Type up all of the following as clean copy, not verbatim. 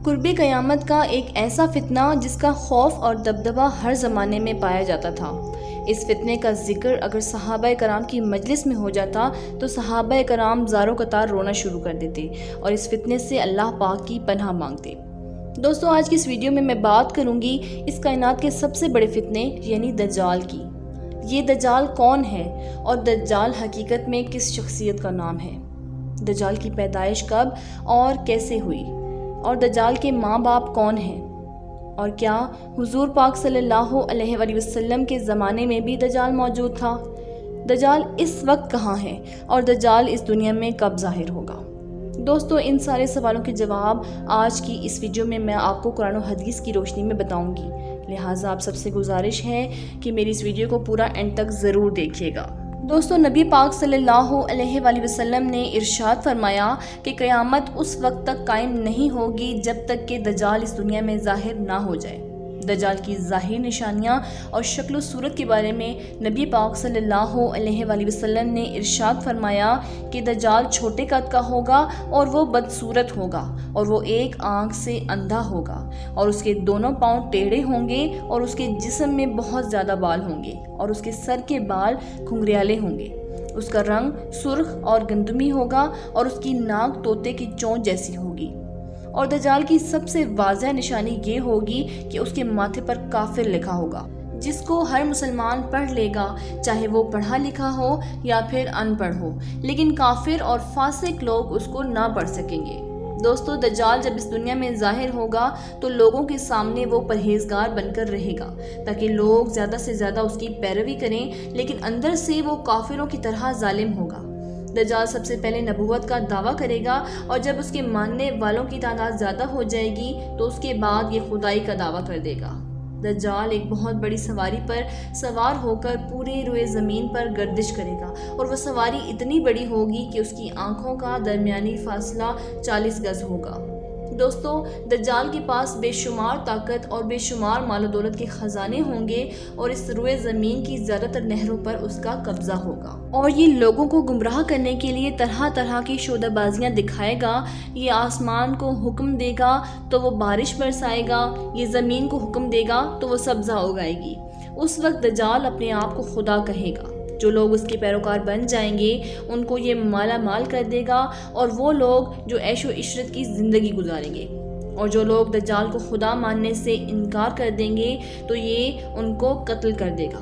قرب قیامت کا ایک ایسا فتنہ جس کا خوف اور دبدبہ ہر زمانے میں پایا جاتا تھا۔ اس فتنے کا ذکر اگر صحابہ کرام کی مجلس میں ہو جاتا تو صحابہ کرام زاروں قطار رونا شروع کر دیتے اور اس فتنے سے اللہ پاک کی پناہ مانگتے۔ دوستو، آج کی اس ویڈیو میں میں بات کروں گی اس کائنات کے سب سے بڑے فتنے یعنی دجال کی۔ یہ دجال کون ہے اور دجال حقیقت میں کس شخصیت کا نام ہے؟ دجال کی پیدائش کب اور کیسے ہوئی؟ اور دجال کے ماں باپ کون ہیں؟ اور کیا حضور پاک صلی اللہ علیہ وآلہ وسلم کے زمانے میں بھی دجال موجود تھا؟ دجال اس وقت کہاں ہے اور دجال اس دنیا میں کب ظاہر ہوگا؟ دوستو، ان سارے سوالوں کے جواب آج کی اس ویڈیو میں آپ کو قرآن و حدیث کی روشنی میں بتاؤں گی، لہٰذا آپ سب سے گزارش ہے کہ میری اس ویڈیو کو پورا اینڈ تک ضرور دیکھیے گا۔ دوستو، نبی پاک صلی اللہ علیہ وآلہ وسلم نے ارشاد فرمایا کہ قیامت اس وقت تک قائم نہیں ہوگی جب تک کہ دجال اس دنیا میں ظاہر نہ ہو جائے۔ دجال کی ظاہری نشانیاں اور شکل و صورت کے بارے میں نبی پاک صلی اللہ علیہ وآلہ وسلم نے ارشاد فرمایا کہ دجال چھوٹے قد کا ہوگا اور وہ بدصورت ہوگا اور وہ ایک آنکھ سے اندھا ہوگا اور اس کے دونوں پاؤں ٹیڑھے ہوں گے اور اس کے جسم میں بہت زیادہ بال ہوں گے اور اس کے سر کے بال گھنگریالے ہوں گے۔ اس کا رنگ سرخ اور گندمی ہوگا اور اس کی ناک طوطے کی چونچ جیسی ہوگی۔ اور دجال کی سب سے واضح نشانی یہ ہوگی کہ اس کے ماتھے پر کافر لکھا ہوگا، جس کو ہر مسلمان پڑھ لے گا، چاہے وہ پڑھا لکھا ہو یا پھر ان پڑھ ہو، لیکن کافر اور فاسق لوگ اس کو نہ پڑھ سکیں گے۔ دوستو، دجال جب اس دنیا میں ظاہر ہوگا تو لوگوں کے سامنے وہ پرہیزگار بن کر رہے گا تاکہ لوگ زیادہ سے زیادہ اس کی پیروی کریں، لیکن اندر سے وہ کافروں کی طرح ظالم ہوگا۔ دجال سب سے پہلے نبوت کا دعویٰ کرے گا اور جب اس کے ماننے والوں کی تعداد زیادہ ہو جائے گی تو اس کے بعد یہ خدائی کا دعویٰ کر دے گا۔ دجال ایک بہت بڑی سواری پر سوار ہو کر پورے روئے زمین پر گردش کرے گا اور وہ سواری اتنی بڑی ہوگی کہ اس کی آنکھوں کا درمیانی فاصلہ 40 گز ہوگا۔ دوستو، دجال کے پاس بے شمار طاقت اور بے شمار مال و دولت کے خزانے ہوں گے اور اس روئے زمین کی زیادہ تر نہروں پر اس کا قبضہ ہوگا اور یہ لوگوں کو گمراہ کرنے کے لیے طرح طرح کی شودہ بازیاں دکھائے گا۔ یہ آسمان کو حکم دے گا تو وہ بارش برسائے گا، یہ زمین کو حکم دے گا تو وہ سبزہ اگائے گی۔ اس وقت دجال اپنے آپ کو خدا کہے گا۔ جو لوگ اس کے پیروکار بن جائیں گے ان کو یہ مالا مال کر دے گا اور وہ لوگ جو عیش و عشرت کی زندگی گزاریں گے، اور جو لوگ دجال کو خدا ماننے سے انکار کر دیں گے تو یہ ان کو قتل کر دے گا۔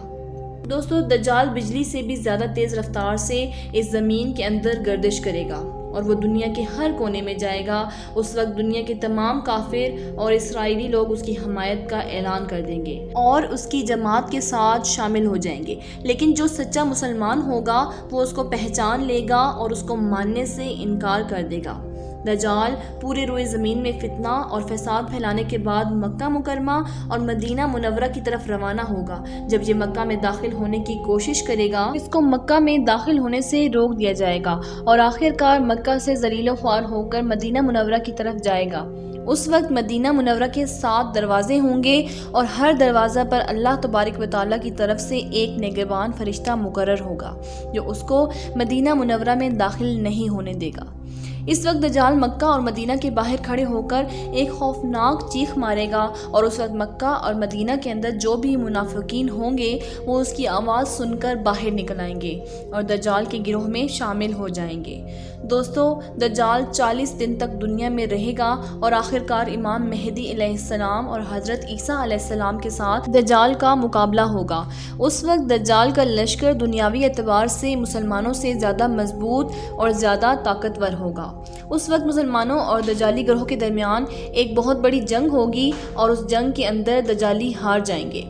دوستو، دجال بجلی سے بھی زیادہ تیز رفتار سے اس زمین کے اندر گردش کرے گا اور وہ دنیا کے ہر کونے میں جائے گا۔ اس وقت دنیا کے تمام کافر اور اسرائیلی لوگ اس کی حمایت کا اعلان کر دیں گے اور اس کی جماعت کے ساتھ شامل ہو جائیں گے، لیکن جو سچا مسلمان ہوگا وہ اس کو پہچان لے گا اور اس کو ماننے سے انکار کر دے گا۔ دجال پورے روئے زمین میں فتنہ اور فساد پھیلانے کے بعد مکہ مکرمہ اور مدینہ منورہ کی طرف روانہ ہوگا۔ جب یہ مکہ میں داخل ہونے کی کوشش کرے گا، اس کو مکہ میں داخل ہونے سے روک دیا جائے گا اور آخرکار مکہ سے ذلیل و خوار ہو کر مدینہ منورہ کی طرف جائے گا۔ اس وقت مدینہ منورہ کے 7 دروازے ہوں گے اور ہر دروازہ پر اللہ تبارک و تعالیٰ کی طرف سے ایک نگہبان فرشتہ مقرر ہوگا جو اس کو مدینہ منورہ میں داخل نہیں ہونے دے گا۔ اس وقت دجال مکہ اور مدینہ کے باہر کھڑے ہو کر ایک خوفناک چیخ مارے گا اور اس وقت مکہ اور مدینہ کے اندر جو بھی منافقین ہوں گے وہ اس کی آواز سن کر باہر نکل آئیں گے اور دجال کے گروہ میں شامل ہو جائیں گے۔ دوستو، دجال 40 دن تک دنیا میں رہے گا اور آخرکار امام مہدی علیہ السلام اور حضرت عیسیٰ علیہ السلام کے ساتھ دجال کا مقابلہ ہوگا۔ اس وقت دجال کا لشکر دنیاوی اعتبار سے مسلمانوں سے زیادہ مضبوط اور زیادہ طاقتور ہوگا۔ اس وقت مسلمانوں اور دجالی گروہ کے درمیان ایک بہت بڑی جنگ ہوگی اور اس جنگ کے اندر دجالی ہار جائیں گے۔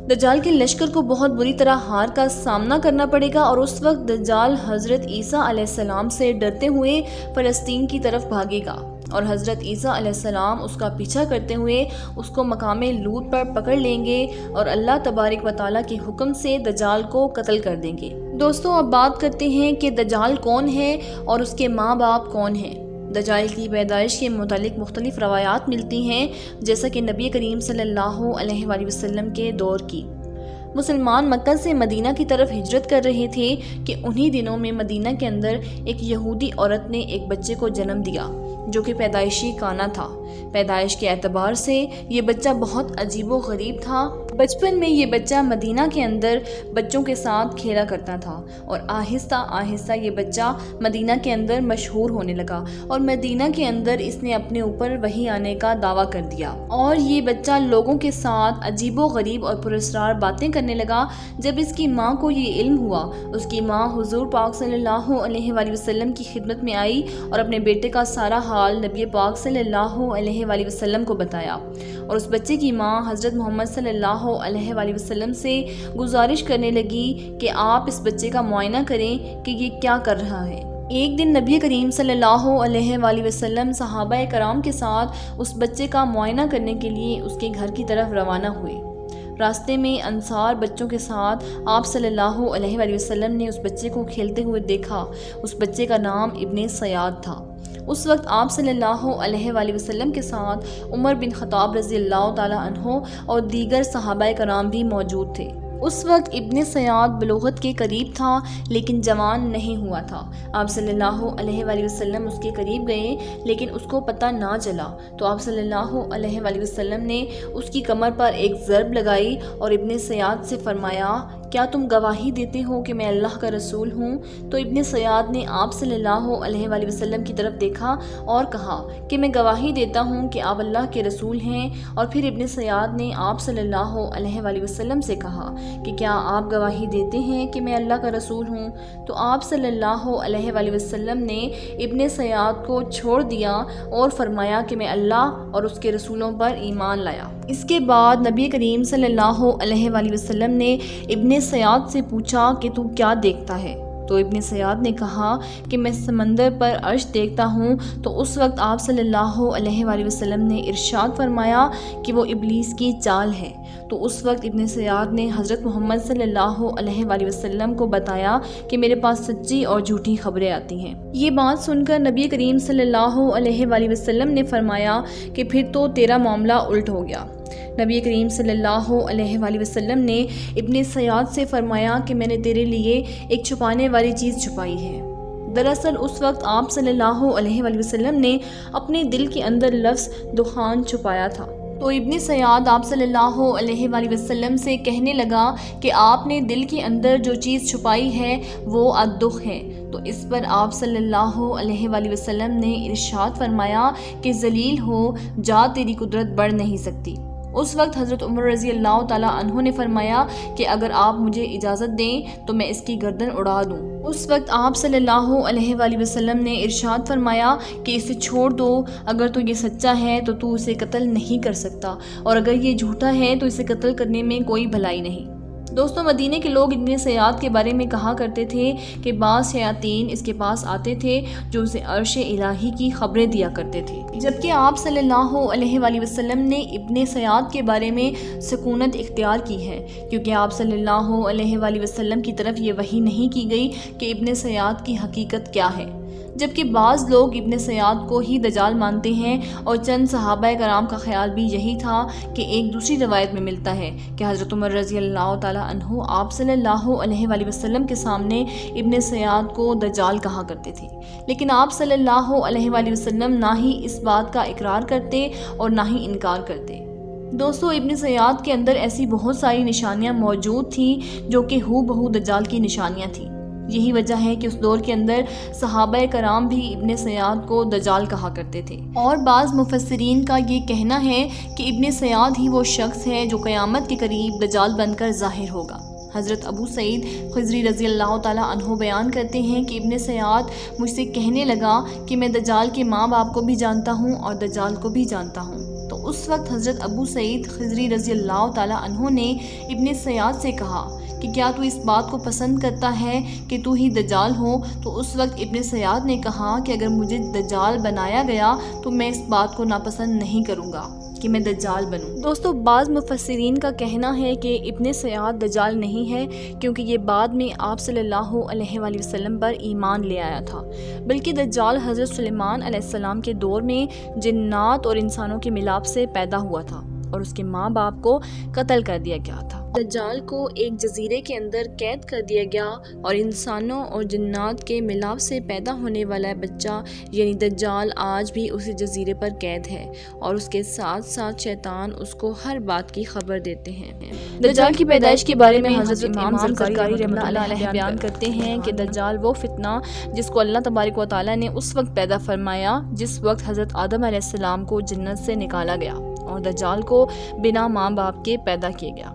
دجال کے لشکر کو بہت بری طرح ہار کا سامنا کرنا پڑے گا اور اس وقت دجال حضرت عیسیٰ علیہ السلام سے ڈرتے ہوئے فلسطین کی طرف بھاگے گا اور حضرت عیسیٰ علیہ السلام اس کا پیچھا کرتے ہوئے اس کو مقام لوط پر پکڑ لیں گے اور اللہ تبارک و تعالیٰ کے حکم سے دجال کو قتل کر دیں گے۔ دوستو، اب بات کرتے ہیں کہ دجال کون ہے اور اس کے ماں باپ کون ہیں۔ دجال کی پیدائش کے متعلق مختلف روایات ملتی ہیں، جیسا کہ نبی کریم صلی اللہ علیہ وآلہ وسلم کے دور کی مسلمان مکہ سے مدینہ کی طرف ہجرت کر رہے تھے کہ انہی دنوں میں مدینہ کے اندر ایک یہودی عورت نے ایک بچے کو جنم دیا جو کہ پیدائشی کانا تھا۔ پیدائش کے اعتبار سے یہ بچہ بہت عجیب و غریب تھا۔ بچپن میں یہ بچہ مدینہ کے اندر بچوں کے ساتھ کھیلا کرتا تھا اور آہستہ آہستہ یہ بچہ مدینہ کے اندر مشہور ہونے لگا اور مدینہ کے اندر اس نے اپنے اوپر وحی آنے کا دعویٰ کر دیا اور یہ بچہ لوگوں کے ساتھ عجیب و غریب اور پراسرار باتیں کرنے لگا۔ جب اس کی ماں کو یہ علم ہوا، اس کی ماں حضور پاک صلی اللہ علیہ وآلہ وسلم کی خدمت میں آئی اور اپنے بیٹے کا سارا حال نبی پاک صلی اللہ علیہ وآلہ وسلم کو بتایا، اور اس بچے کی ماں حضرت محمد صلی اللہ علیہ وآلہ وسلم سے گزارش کرنے لگی کہ آپ اس بچے کا معائنہ کریں کہ یہ کیا کر رہا ہے۔ ایک دن نبی کریم صلی اللہ علیہ وآلہ وسلم صحابہ کرام کے ساتھ اس بچے کا معائنہ کرنے کے لیے اس کے گھر کی طرف روانہ ہوئے۔ راستے میں انصار بچوں کے ساتھ آپ صلی اللہ علیہ وآلہ وسلم نے اس بچے کو کھیلتے ہوئے دیکھا۔ اس بچے کا نام ابن سیاد تھا۔ اس وقت آپ صلی اللہ علیہ وآلہ وسلم کے ساتھ عمر بن خطاب رضی اللہ تعالی عنہ اور دیگر صحابہ کرام بھی موجود تھے۔ اس وقت ابن سیاد بلوغت کے قریب تھا لیکن جوان نہیں ہوا تھا۔ آپ صلی اللہ علیہ وآلہ وسلم اس کے قریب گئے لیکن اس کو پتہ نہ چلا، تو آپ صلی اللہ علیہ وآلہ وسلم نے اس کی کمر پر ایک ضرب لگائی اور ابن سیاد سے فرمایا، کیا تم گواہی دیتے ہو کہ میں اللہ کا رسول ہوں؟ تو ابن سیاد نے آپ صلی اللہ علیہ وآلہ وسلم کی طرف دیکھا اور کہا کہ میں گواہی دیتا ہوں کہ آپ اللہ کے رسول ہیں۔ اور پھر ابن سیاد نے آپ صلی اللہ علیہ وآلہ وسلم سے کہا کہ کیا آپ گواہی دیتے ہیں کہ میں اللہ کا رسول ہوں؟ تو آپ صلی اللہ علیہ وآلہ وسلم نے ابن سیاد کو چھوڑ دیا اور فرمایا کہ میں اللہ اور اس کے رسولوں پر ایمان لایا۔ اس کے بعد نبی کریم صلی اللہ علیہ وآلہ وسلم نے ابن سیاد سے پوچھا کہ تو کیا دیکھتا ہے؟ تو ابن سیاد نے کہا کہ میں سمندر پر عرش دیکھتا ہوں۔ تو اس وقت آپ صلی اللہ علیہ وآلہ وسلم نے ارشاد فرمایا کہ وہ ابلیس کی چال ہے۔ تو اس وقت ابن سیاد نے حضرت محمد صلی اللہ علیہ وآلہ وسلم کو بتایا کہ میرے پاس سچی اور جھوٹی خبریں آتی ہیں۔ یہ بات سن کر نبی کریم صلی اللہ علیہ وآلہ وسلم نے فرمایا کہ پھر تو تیرا معاملہ الٹ ہو گیا۔ نبی کریم صلی اللہ علیہ وآلہ وسلم نے ابن سیاد سے فرمایا کہ میں نے تیرے لیے ایک چھپانے والی چیز چھپائی ہے۔ دراصل اس وقت آپ صلی اللہ علیہ وآلہ وسلم نے اپنے دل کے اندر لفظ دخان چھپایا تھا۔ تو ابن سیاد آپ صلی اللہ علیہ وآلہ وسلم سے کہنے لگا کہ آپ نے دل کے اندر جو چیز چھپائی ہے وہ الدخ ہے۔ تو اس پر آپ صلی اللہ علیہ وآلہ وسلم نے ارشاد فرمایا کہ ذلیل ہو جا، تیری قدرت بڑھ نہیں سکتی۔ اس وقت حضرت عمر رضی اللہ تعالیٰ عنہ نے فرمایا کہ اگر آپ مجھے اجازت دیں تو میں اس کی گردن اڑا دوں۔ اس وقت آپ صلی اللہ علیہ وآلہ وسلم نے ارشاد فرمایا کہ اسے چھوڑ دو، اگر تو یہ سچا ہے تو اسے قتل نہیں کر سکتا، اور اگر یہ جھوٹا ہے تو اسے قتل کرنے میں کوئی بھلائی نہیں۔ دوستوں، مدینے کے لوگ ابن سیاد کے بارے میں کہا کرتے تھے کہ بعض شیاطین اس کے پاس آتے تھے جو اسے عرش الہی کی خبریں دیا کرتے تھے، جبکہ آپ صلی اللہ علیہ وآلہ وسلم نے ابن سیاد کے بارے میں سکونت اختیار کی ہے، کیونکہ آپ صلی اللہ علیہ وآلہ وسلم کی طرف یہ وحی نہیں کی گئی کہ ابن سیاد کی حقیقت کیا ہے، جبکہ بعض لوگ ابن سیاد کو ہی دجال مانتے ہیں، اور چند صحابہ کرام کا خیال بھی یہی تھا کہ ایک دوسری روایت میں ملتا ہے کہ حضرت عمر رضی اللہ تعالیٰ عنہ آپ صلی اللہ علیہ وآلہ وسلم کے سامنے ابن سیاد کو دجال کہا کرتے تھے، لیکن آپ صلی اللہ علیہ وآلہ وسلم نہ ہی اس بات کا اقرار کرتے اور نہ ہی انکار کرتے۔ دوستو، ابن سیاد کے اندر ایسی بہت ساری نشانیاں موجود تھیں جو کہ ہو بہو دجال کی نشانیاں تھیں۔ یہی وجہ ہے کہ اس دور کے اندر صحابہ کرام بھی ابن سیاد کو دجال کہا کرتے تھے، اور بعض مفسرین کا یہ کہنا ہے کہ ابن سیاد ہی وہ شخص ہے جو قیامت کے قریب دجال بن کر ظاہر ہوگا۔ حضرت ابو سعید خضری رضی اللہ تعالیٰ عنہ بیان کرتے ہیں کہ ابن سیاد مجھ سے کہنے لگا کہ میں دجال کے ماں باپ کو بھی جانتا ہوں اور دجال کو بھی جانتا ہوں۔ تو اس وقت حضرت ابو سعید خضری رضی اللہ تعالیٰ عنہ نے ابن سیاد سے کہا کہ کیا تو اس بات کو پسند کرتا ہے کہ تو ہی دجال ہو؟ تو اس وقت ابن سیاد نے کہا کہ اگر مجھے دجال بنایا گیا تو میں اس بات کو ناپسند نہیں کروں گا کہ میں دجال بنوں۔ دوستو، بعض مفسرین کا کہنا ہے کہ ابن سیاد دجال نہیں ہے، کیونکہ یہ بعد میں آپ صلی اللہ علیہ وآلہ وسلم پر ایمان لے آیا تھا، بلکہ دجال حضرت سلیمان علیہ السلام کے دور میں جنات اور انسانوں کے ملاپ سے پیدا ہوا تھا۔ اور اس کے ماں باپ کو قتل کر دیا گیا تھا۔ دجال کو ایک جزیرے کے اندر قید کر دیا گیا اور انسانوں اور جنات کے ملاپ سے پیدا ہونے والا بچہ یعنی دجال آج بھی اسی جزیرے پر قید ہے، اور اس کے ساتھ ساتھ شیطان اس کو ہر بات کی خبر دیتے ہیں۔ دجال کی پیدائش کے بارے میں حضرت امام زرکاری رحمۃ اللہ علیہ بیان کرتے ہیں کہ دجال وہ فتنہ جس کو اللہ تبارک و تعالیٰ نے اس وقت پیدا فرمایا جس وقت حضرت آدم علیہ السلام کو جنت سے نکالا گیا اور دجال کو بنا ماں باپ کے پیدا کیا گیا۔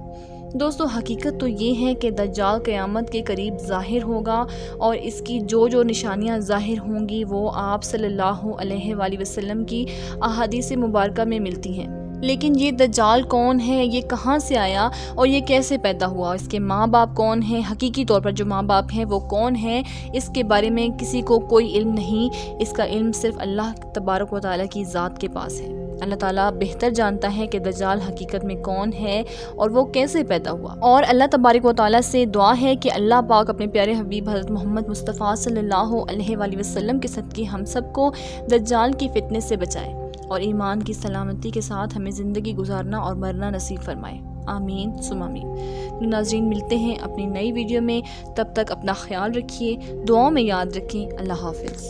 دوستو، حقیقت تو یہ ہے کہ دجال قیامت کے قریب ظاہر ہوگا، اور اس کی جو نشانیاں ظاہر ہوں گی وہ آپ صلی اللہ علیہ وآلہ وسلم کی احادیث مبارکہ میں ملتی ہیں۔ لیکن یہ دجال کون ہے، یہ کہاں سے آیا اور یہ کیسے پیدا ہوا، اس کے ماں باپ کون ہیں، حقیقی طور پر جو ماں باپ ہیں وہ کون ہیں، اس کے بارے میں کسی کو کوئی علم نہیں۔ اس کا علم صرف اللہ تبارک و تعالیٰ کی ذات کے پاس ہے۔ اللہ تعالیٰ بہتر جانتا ہے کہ دجال حقیقت میں کون ہے اور وہ کیسے پیدا ہوا، اور اللہ تبارک و تعالیٰ سے دعا ہے کہ اللہ پاک اپنے پیارے حبیب حضرت محمد مصطفیٰ صلی اللہ علیہ وآلہ وسلم کے صدقے ہم سب کو دجال کی فتنے سے بچائے اور ایمان کی سلامتی کے ساتھ ہمیں زندگی گزارنا اور مرنا نصیب فرمائے۔ آمین ثم آمین۔ ناظرین، ملتے ہیں اپنی نئی ویڈیو میں، تب تک اپنا خیال رکھیے، دعاؤں میں یاد رکھیں۔ اللہ حافظ۔